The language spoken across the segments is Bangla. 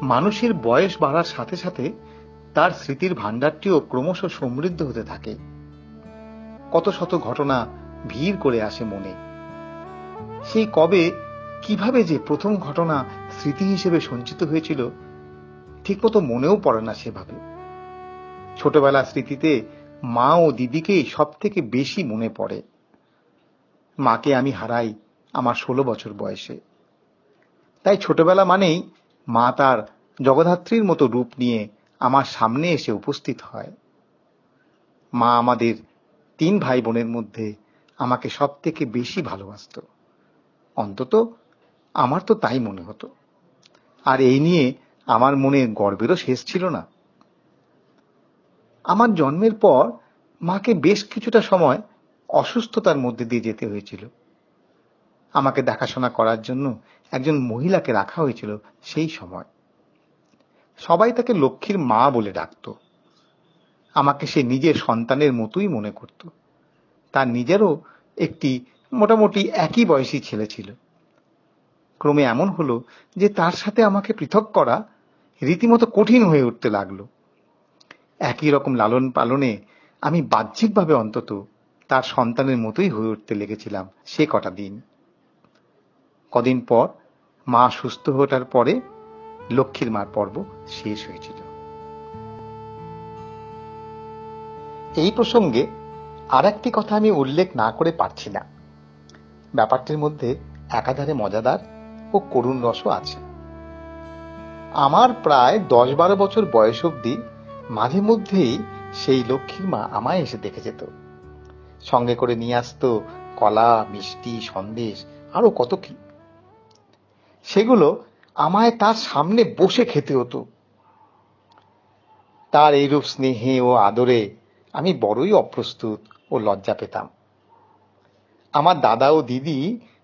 মানুষের বয়স বাড়ার সাথে সাথে তার স্মৃতির ভান্ডারটিও ক্রমশ সমৃদ্ধ হতে থাকে। কত শত ঘটনা ভিড় করে আসে মনে। সেই কবে কিভাবে যে প্রথম ঘটনা স্মৃতি হিসেবে সঞ্চিত হয়েছিল ঠিকমতো মনেও পড়ে না সেভাবে। ছোটবেলার স্মৃতিতে মা ও দিদিকেই সব থেকে বেশি মনে পড়ে। মাকে আমি হারাই আমার 16 বছর বয়সে। তাই ছোটবেলা মানেই মা তার জগদ্ধাত্রীর মতো রূপ নিয়ে আমার সামনে এসে উপস্থিত হয়। মা আমাদের 3 ভাই বোনের মধ্যে আমাকে সব থেকে বেশি ভালোবাসত। অন্তত আমার তো তাই মনে হতো। আর এই নিয়ে আমার মনে গর্বেরও শেষ ছিল না। আমার জন্মের পর মাকে বেশ কিছুটা সময় অসুস্থতার মধ্যে দিয়ে যেতে হয়েছিল। আমাকে দেখাশোনা করার জন্য একজন মহিলাকে রাখা হয়েছিল সেই সময়। সবাই তাকে লক্ষ্মীর মা বলে ডাকত। আমাকে সে নিজের সন্তানের মতোই মনে করত। তার নিজেরও একটি মোটামুটি একই বয়সী ছেলে ছিল। ক্রমে এমন হলো যে তার সাথে আমাকে পৃথক করা রীতিমতো কঠিন হয়ে উঠতে লাগলো। একই রকম লালন পালনে আমি বাহ্যিকভাবে অন্তত তার সন্তানের মতোই হয়ে উঠতে লেগেছিলাম সে কটা দিন। কদিন পর মা সুস্থ হওয়ার পরে লক্ষ্মীর মার পর্ব শেষ হয়েছিল। এই প্রসঙ্গে আর একটি কথা আমি উল্লেখ না করে পারছি না। ব্যাপারটির মধ্যে একাধারে মজাদার ও করুণ রসও আছে। আমার প্রায় 10-12 বছর বয়স অবধি মাঝে মধ্যেই সেই লক্ষ্মীর মা আমায় এসে দেখে যেত। সঙ্গে করে নিয়ে আসতো কলা, মিষ্টি, সন্দেশ, আরো কত কি। সেগুলো আমায় তার সামনে বসে খেতে হতো। তার এইরূপ স্নেহে ও আদরে আমি বড়ই অপ্রস্তুত ও লজ্জা পেতাম। আমার দাদা ও দিদি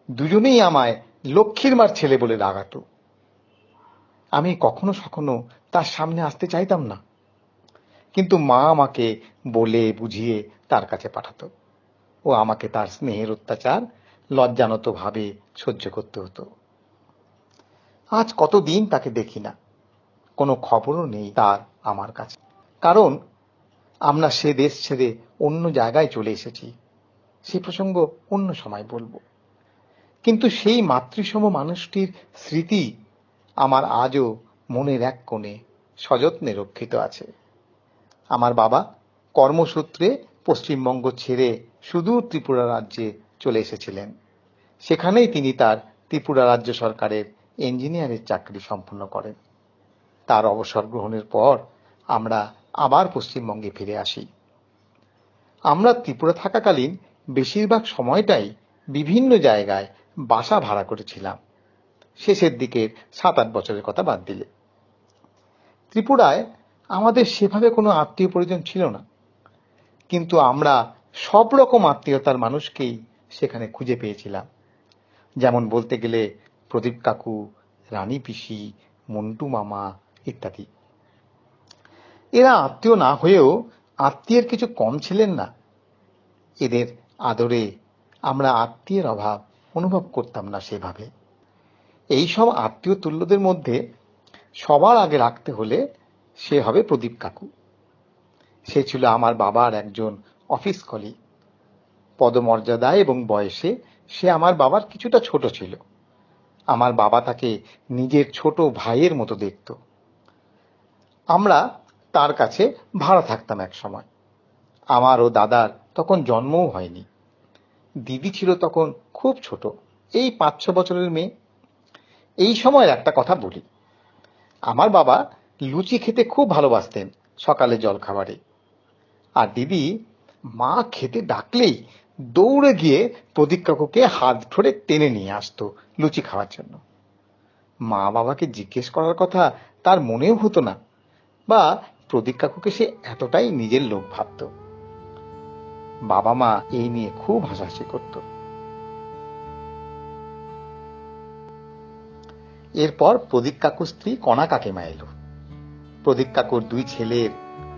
দুজনেই আমায় লক্ষ্মীর মার ছেলে বলে রাগাতো। আমি কখনো সখনো তার সামনে আসতে চাইতাম না, কিন্তু মা আমাকে বলে বুঝিয়ে তার কাছে পাঠাতো ও আমাকে তার স্নেহের অত্যাচার লজ্জানত ভাবে সহ্য করতে হতো। আজ কতদিন তাকে দেখি না, কোনো খবরও নেই তার আমার কাছে। কারণ আমরা সে দেশ ছেড়ে অন্য জায়গায় চলে এসেছি। সে প্রসঙ্গ অন্য সময় বলবো। কিন্তু সেই মাতৃসম মানুষটির স্মৃতি আমার আজও মনের এক কোণে সযত্নে রক্ষিত আছে। আমার বাবা কর্মসূত্রে পশ্চিমবঙ্গ ছেড়ে সুদূর ত্রিপুরা রাজ্যে চলে এসেছিলেন। সেখানেই তিনি তার ত্রিপুরা রাজ্য সরকারের ইঞ্জিনিয়ারের চাকরি সম্পন্ন করেন। তার অবসর গ্রহণের পর আমরা আবার পশ্চিমবঙ্গে ফিরে আসি। আমরা ত্রিপুরা থাকাকালীন বেশিরভাগ সময়টাই বিভিন্ন জায়গায় বাসা ভাড়া করেছিলাম, শেষের দিকের 7-8 বছরের কথা বাদ দিলে। ত্রিপুরায় আমাদের সেভাবে কোনো আত্মীয় পরিজন ছিল না, কিন্তু আমরা সব রকম আত্মীয়তার মানুষকেই সেখানে খুঁজে পেয়েছিলাম। যেমন বলতে গেলে প্রদীপ কাকু, রানী পিসি, মন্টু মামা ইত্যাদি। এরা আত্মীয় না হয়েও আত্মীয়ের কিছু কম ছিলেন না। এদের আদরে আমরা আত্মীয়ের অভাব অনুভব করতাম না সেভাবে। এই সব আত্মীয় তুল্যদের মধ্যে সবার আগে রাখতে হলে সে হবে প্রদীপ কাকু। সে ছিল আমার বাবার একজন অফিস কলিগ। পদমর্যাদায় এবং বয়সে সে আমার বাবার কিছুটা ছোট ছিল। আমার বাবা তাকে নিজের ছোট ভাইয়ের মতো দেখত। আমরা তার কাছে ভাড়া থাকতাম এক সময়। আমার ও দাদার তখন জন্মও হয়নি। দিদি ছিল তখন খুব ছোট, এই 5-6 বছরের মেয়ে। এই সময়ের একটা কথা বলি। আমার বাবা লুচি খেতে খুব ভালোবাসতেন সকালে জলখাবারে। আর দিদি মা খেতে ডাকলেই দৌড়ে গিয়ে প্রদীপ কাকুকে হাত ধরে টেনে নিয়ে আসতো লুচি খাওয়ার জন্য। মা বাবাকে জিজ্ঞেস করার কথা তার মনেও হতো না, বা প্রদীপ কাকুকে সে এতটাই নিজের লোক ভাবত। বাবা মা এই নিয়ে খুব হাসাহাসি করত। এরপর প্রদীপ কাকুর স্ত্রী কণা কাকিমা এলো। প্রদীপ কাকুর 2 ছেলের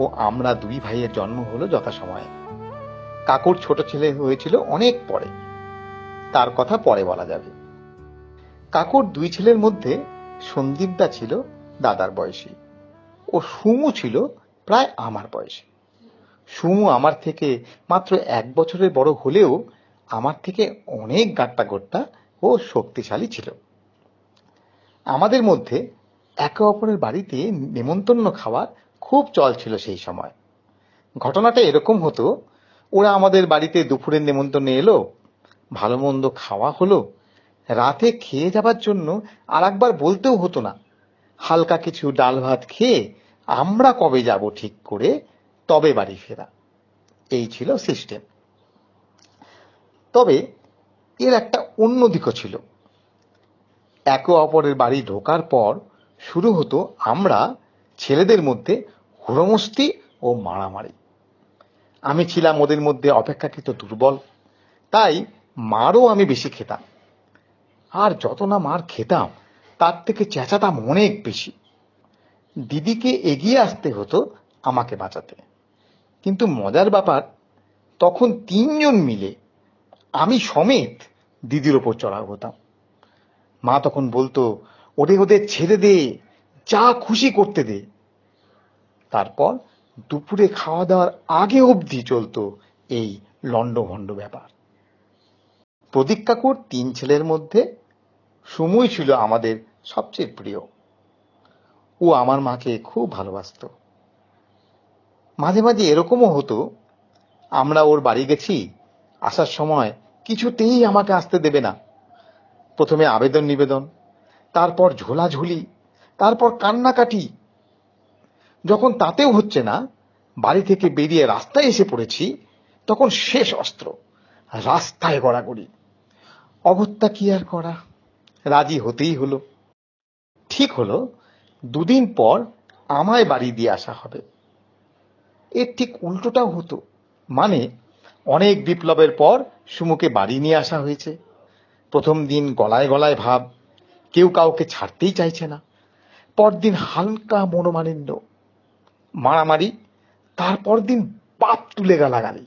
ও আমরা 2 ভাইয়ের জন্ম হলো যথাসময়ে। কাকুর ছোট ছেলে হয়েছিল অনেক পরে, তার কথা পরে বলা যাবে। কাকুর 2 ছেলের মধ্যে সন্দীপদা ছিল দাদার বয়সী, ও সুমু ছিল প্রায় আমার বয়সী। সুমু আমার থেকে মাত্র 1 বছরের বড় হলেও আমার থেকে অনেক গাট্টা গোট্টা ও শক্তিশালী ছিল। আমাদের মধ্যে একে অপরের বাড়িতে নেমন্তন্ন খাওয়ার খুব চল ছিল সেই সময়। ঘটনাটা এরকম হতো, ওরা আমাদের বাড়িতে দুপুরের নেমন্তন্নে এলো, ভালো মন্দ খাওয়া হলো, রাতে খেয়ে যাবার জন্য আর একবার বলতেও হতো না, হালকা কিছু ডাল ভাত খেয়ে আমরা কবে যাব ঠিক করে তবে বাড়ি ফেরা। এই ছিল সিস্টেম। তবে এর একটা অন্য দিকও ছিল। একে অপরের বাড়ি ঢোকার পর শুরু হতো আমরা ছেলেদের মধ্যে হুড়োমস্তি ও মারামারি। আমি ছিলাম ওদের মধ্যে অপেক্ষাকৃত দুর্বল, তাই মারও আমি বেশি খেতাম। আর যত না মার খেতাম তার থেকে চেঁচাতাম অনেক বেশি। দিদিকে এগিয়ে আসতে হতো আমাকে বাঁচাতে। কিন্তু মজার ব্যাপার, তখন 3 জন মিলে আমি সমেত দিদির ওপর চড়াও হতাম। মা তখন বলতো, ওদের ছেড়ে দে, যা খুশি করতে দে। তারপর দুপুরে খাওয়া দাওয়ার আগে অবধি চলতো এই লন্ডভন্ড ব্যাপার। প্রদীপ কাকুর 3 ছেলের মধ্যে সুমুই ছিল আমাদের সবচেয়ে প্রিয়। ও আমার মাকে খুব ভালোবাসতো। মাঝে মাঝে এরকমও হতো, আমরা ওর বাড়ি গেছি, আসার সময় কিছুতেই আমাকে আসতে দেবে না। প্রথমে আবেদন নিবেদন, তারপর ঝোলাঝুলি, তারপর কান্নাকাটি। যখন তাতেও হচ্ছে না, বাড়ি থেকে বেরিয়ে রাস্তায় এসে পড়েছি, তখন শেষ অস্ত্র, রাস্তায় গড়াগড়ি। অগত্যা কি আর করা, রাজি হতেই হলো। ঠিক হলো 2 দিন পর আমায় বাড়ি দিয়ে আসা হবে। এর ঠিক উল্টোটাও হতো, মানে অনেক বিপ্লবের পর সুমুকে বাড়ি নিয়ে আসা হয়েছে। প্রথম দিন গলায় গলায় ভাব, কেউ কাউকে ছাড়তেই চাইছে না। পরদিন হালকা মনোমালিন্য, মারামারি, তারপর দিন বাপ তুলে গালাগালি।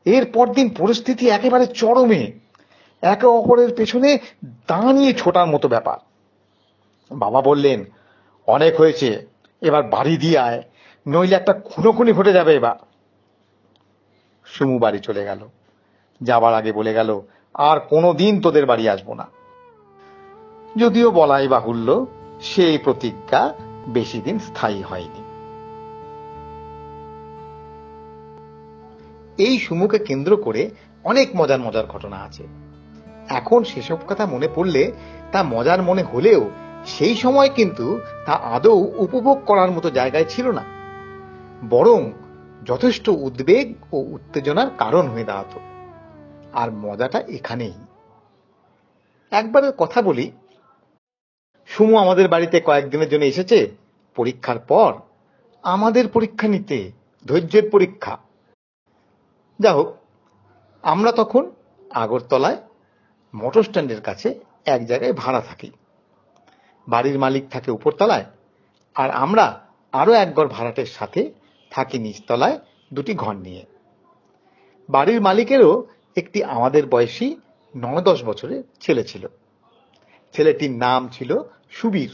এর পরদিন পরিস্থিতি একেবারে চরমে, একে অপরের পেছনে দাঁড়িয়ে ছোটার মতো ব্যাপার। বাবা বললেন, অনেক হয়েছে, এবার বাড়ি দিয়ে আয়, নইলে একটা খুনোখুনি ঘটে যাবে এবার। সুমু বাড়ি চলে গেল। যাবার আগে বলে গেল, আর কোনোদিন তোদের বাড়ি আসবো না। যদিও বলাই বাহুল্য, সেই প্রতিজ্ঞা বেশি দিন স্থায়ী হয়নি। এই সুমুকে কেন্দ্র করে অনেক মজার মজার ঘটনা আছে। এখন সেসব কথা মনে পড়লে তা মজার মনে হলেও সেই সময় কিন্তু তা আদৌ উপভোগ করার মতো জায়গায় ছিল না, বরং যথেষ্ট উদ্বেগ ও উত্তেজনার কারণ হয়ে দাঁড়াতো। আর মজাটা এখানেই। একবারের কথা বলি, সুমু আমাদের বাড়িতে কয়েকদিনের জন্য এসেছে পরীক্ষার পর, আমাদের পরীক্ষা নিতে, ধৈর্যের পরীক্ষা। যা হোক, আমরা তখন আগরতলায় মোটর স্ট্যান্ডের কাছে এক জায়গায় ভাড়া থাকি। বাড়ির মালিক থাকে উপরতলায়, আর আমরা আরো এক ঘর ভাড়াটের সাথে থাকি নিচতলায় 2টি ঘর নিয়ে। বাড়ির মালিকেরও একটি আমাদের বয়সী 9-10 বছরের ছেলে ছিল। ছেলেটির নাম ছিল সুবীর।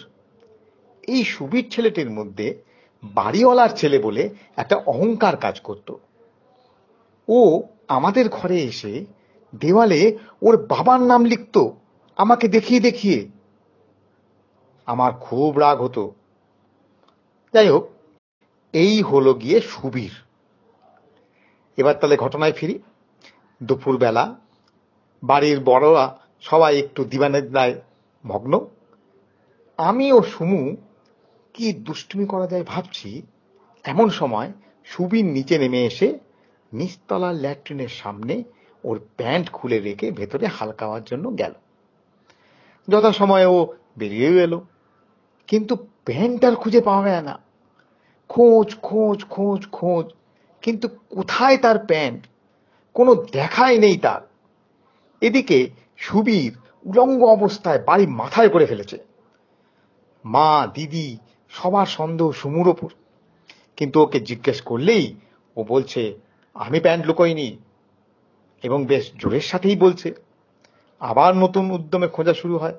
এই সুবীর ছেলেটির মধ্যে বাড়িওয়ালার ছেলে বলে একটা অহংকার কাজ করত। ও আমাদের ঘরে এসে দেওয়ালে ওর বাবার নাম লিখত আমাকে দেখিয়ে দেখিয়ে। আমার খুব রাগ হতো। যাই হোক, এই হলো গিয়ে সুবীর। এবার তাহলে ঘটনায় ফিরি। দুপুরবেলা বাড়ির বড়রা সবাই একটু দিবানিদ্রায় মগ্ন। আমি ও সুমু কি দুষ্টুমি করা যায় ভাবছি, এমন সময় সুবীর নিচে নেমে এসে নিচতলার ল্যাট্রিনের সামনে ওর প্যান্ট খুলে রেখে ভেতরে হালকা হওয়ার জন্য গেল। যথাসময়ে ও বেরিয়েও এলো, কিন্তু প্যান্ট আর খুঁজে পাওয়া যায় না। খোঁজ খোঁজ খোঁজ খোঁজ, কিন্তু কোথায় তার প্যান্ট, কোনো দেখাই নেই তার। এদিকে সুবীর উলঙ্গ অবস্থায় বাড়ি মাথায় করে ফেলেছে। মা, দিদি সবার সন্দেহ সুমুর ওপর। কিন্তু ওকে জিজ্ঞেস করলেই ও বলছে, আমি প্যান্ট লুকোইনি, এবং বেশ জোরের সাথেই বলছে। আবার নতুন উদ্যমে খোঁজা শুরু হয়,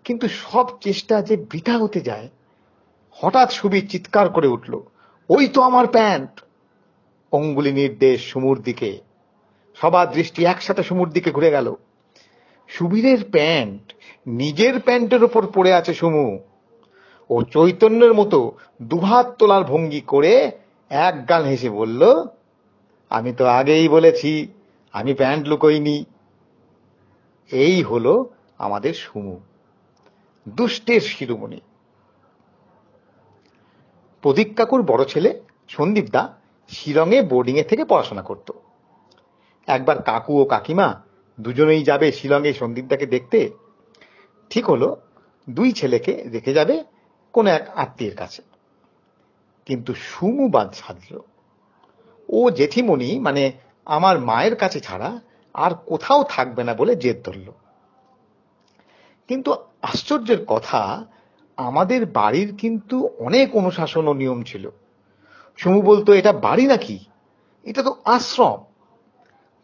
কিন্তু সব চেষ্টা যে বৃথা হতে যায় হঠাৎ সুবীর চিৎকার করে উঠল, ওই তো আমার প্যান্ট। অঙ্গুলি নির্দেশ সুমুর দিকে। সবার দৃষ্টি একসাথে সুমুর দিকে ঘুরে গেল। সুবীরের প্যান্ট, নিজের প্যান্টের ওপর পড়ে আছে সুমু। ও চৈতন্যের মতো দুহাত তোলার ভঙ্গি করে এক গাল হেসে বলল, আমি তো আগেই বলেছি আমি প্যান্ট লুকোইনি। এই হলো আমাদের সুমু, দুষ্টের শিরোমণি। প্রদীপ কাকুর বড় ছেলে সন্দীপ দা শিলংয়ে বোর্ডিং এ থেকে পড়াশোনা করত। একবার কাকু ও কাকিমা দুজনেই যাবে শিলংয়ে সন্দীপদাকে দেখতে। ঠিক হলো দুই ছেলেকে রেখে যাবে কোন এক আত্মীয়ের কাছে। কিন্তু সুমু বাদ সাধল। ও জেঠিমণি মানে আমার মায়ের কাছে ছাড়া আর কোথাও থাকবে না বলে জেদ ধরল। কিন্তু আশ্চর্যের কথা, আমাদের বাড়ির কিন্তু অনেক অনুশাসন ও নিয়ম ছিল। সুমু বলতো, এটা বাড়ি নাকি, এটা তো আশ্রম।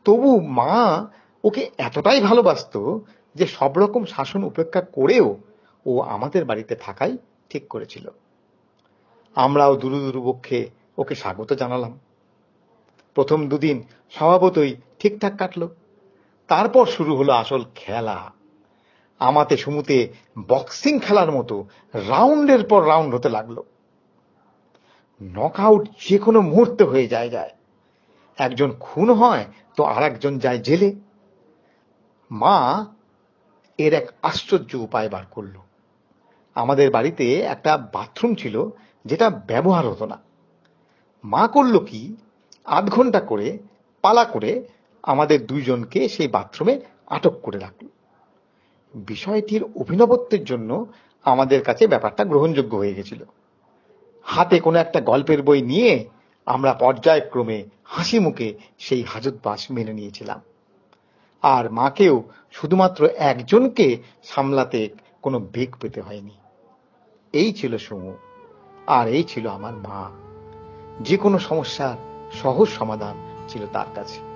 তবু মা ওকে এতটাই ভালোবাসতো যে সব রকম শাসন উপেক্ষা করেও ও আমাদের বাড়িতে থাকাই ঠিক করেছিল। আমরাও দুরু দুরু বক্ষে ওকে স্বাগত জানালাম। প্রথম দুদিন স্বভাবতই ঠিকঠাক কাটলো। তারপর শুরু হলো আসল খেলা। আমাতে সুমুতে বক্সিং খেলার মতো রাউন্ডের পর রাউন্ড হতে লাগলো। নকআউট যে কোনো মুহূর্তে হয়ে যায়। একজন খুন হয় তো আর একজন যায় জেলে। মা এর এক আশ্চর্য উপায় বার করলো। আমাদের বাড়িতে একটা বাথরুম ছিল যেটা ব্যবহার হতো না। মা করলো কি, আধ ঘন্টা করে পালা করে আমাদের দুইজনকে সেই বাথরুমে আটক করে রাখলো। বিষয়টির অভিনবত্বের জন্য আমাদের কাছে ব্যাপারটা গ্রহণযোগ্য হয়ে গেছিল। হাতে কোনো একটা গল্পের বই নিয়ে আমরা পর্যায়ক্রমে হাসি মুখে সেই হাজতবাস মেনে নিয়েছিলাম। আর মাকেও শুধুমাত্র একজনকে সামলাতে কোনো বেগ পেতে হয়নি। এই ছিল সুমু, আর এই ছিল আমার মা। যে কোনো সমস্যার সহজ সমাধান ছিল তার কাছে।